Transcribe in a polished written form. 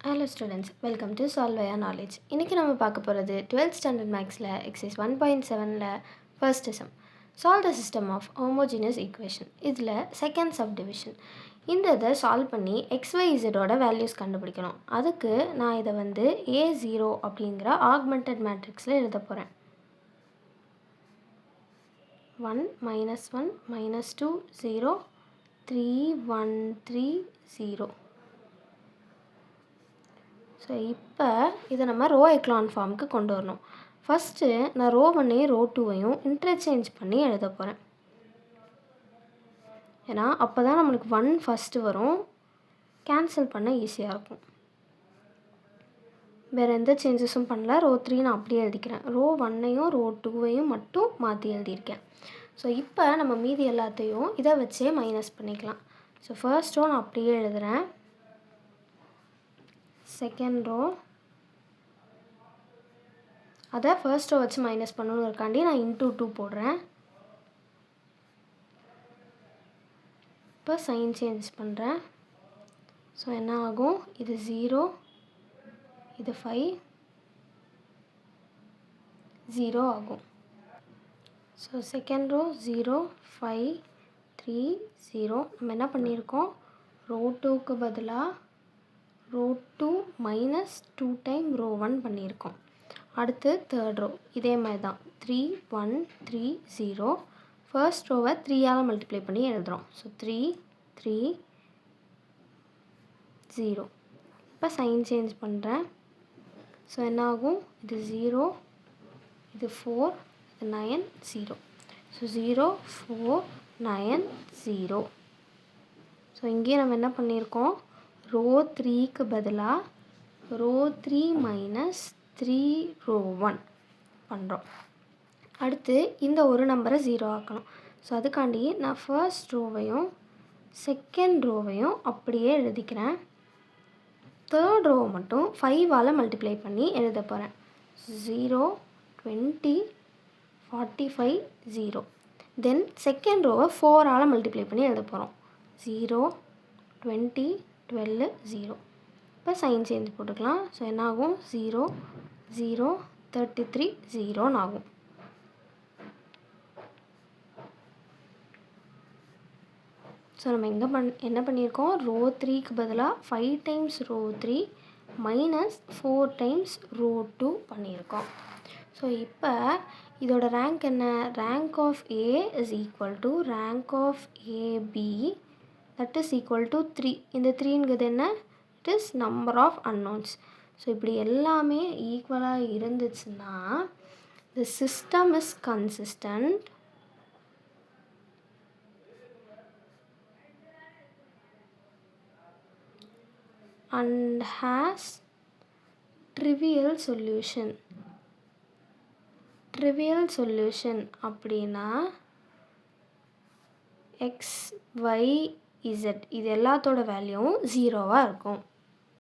Hello students, welcome to Solve Via Knowledge. இன்னைக்கு நம்ம பார்க்க போகிறது 12th standard mathsல exercise 1.7ல first sum. Solve the system of homogeneous equation. இதில் second subdivision. இந்த இதை சால்வ் பண்ணி xyzோட வேல்யூஸ் கண்டுபிடிக்கணும். அதுக்கு நான் இதை A0 அப்படிங்கிற augmented matrixல எழுத போகிறேன். 1 -1 -2 0 3 1 3 0. ஸோ இப்போ இதை நம்ம ரோ எக்லான் ஃபார்முக்கு கொண்டு வரணும். ஃபஸ்ட்டு நான் ரோ 1ஐயும் ரோ 2ஐயும் இன்டர்சேஞ்ச் பண்ணி எழுத போகிறேன். ஏன்னா அப்போ தான் நம்மளுக்கு 1 ஃபஸ்ட்டு வரும், கேன்சல் பண்ண ஈஸியாக இருக்கும். வேறு எந்த சேஞ்சஸும் பண்ணல. ரோ 3 நான் அப்படியே எழுதிக்கிறேன். ரோ 1ஐயும் ரோ 2ஐயும் மட்டும் மாற்றி எழுதியிருக்கேன். ஸோ இப்போ நம்ம மீதி எல்லாத்தையும் இதை வச்சே மைனஸ் பண்ணிக்கலாம். ஸோ ஃபர்ஸ்ட் ரோ நான் அப்படியே எழுதுகிறேன். செகண்ட் ரோ அதை ஃபர்ஸ்ட் ரோ வச்சு மைனஸ் பண்ணணும் இருக்காண்டி நான் இன்டூ 2 போடுறேன். இப்போ சைன் சேஞ்ச் பண்ணுறேன். ஸோ என்ன ஆகும், இது 0 இது 5 0 ஆகும். So second row 0 5 3 0. நம்ம என்ன பண்ணியிருக்கோம், ரோ 2க்கு பதிலாக ரோ 2 மைனஸ் 2 டைம் ரோ 1 பண்ணியிருக்கோம். அடுத்து தேர்ட் ரோ இதே மாதிரி தான் 3 1 3 0. ஃபர்ஸ்ட் ரோவை 3ஆல் மல்டிப்ளை பண்ணி எழுதுகிறோம். ஸோ 3 3 0. இப்போ சைன் சேஞ்ச் பண்ணுறேன். ஸோ என்ன ஆகும், இது 0 இது 4 இது 9 0. ஸோ 0 4 9 0. ஸோ இங்கேயே நம்ம என்ன பண்ணியிருக்கோம், ரோ 3க்கு பதிலாக ரோ 3 மைனஸ் 3 ரோ 1 பண்ணுறோம். அடுத்து இந்த ஒரு நம்பரை 0 ஆக்கணும். ஸோ அதுக்காண்டி நான் ஃபர்ஸ்ட் ரோவையும் செகண்ட் ரோவையும் அப்படியே எழுதிக்கிறேன். தேர்ட் ரோவை மட்டும் 5ஆல் மல்டிப்ளை பண்ணி எழுத போகிறேன். 0 20 45 0. தென் செகண்ட் ரோவை 4ஆல் மல்டிப்ளை பண்ணி எழுத போகிறோம். 0 20 12 0. இப்போ சைன் சேஞ்ச் போட்டுக்கலாம். ஸோ என்ன ஆகும், 0 0 33 0 ஆகும். ஸோ நம்ம என்ன பண்ணியிருக்கோம், ரோ 3க்கு பதிலாக 5 times row 3 minus 4 times row 2 பண்ணியிருக்கோம். ஸோ இப்போ இதோட ரேங்க் என்ன, rank of A is equal to rank of AB that is equal to 3. இந்த 3ங்கிறது என்ன, it is number of unknowns. So இப்படி எல்லாமே ஈக்குவலாக இருந்துச்சுன்னா the system is consistent and has trivial solution. trivial solution அப்படின்னா x y z இது எல்லாத்தோட வேல்யூவும் 0வாக இருக்கும்.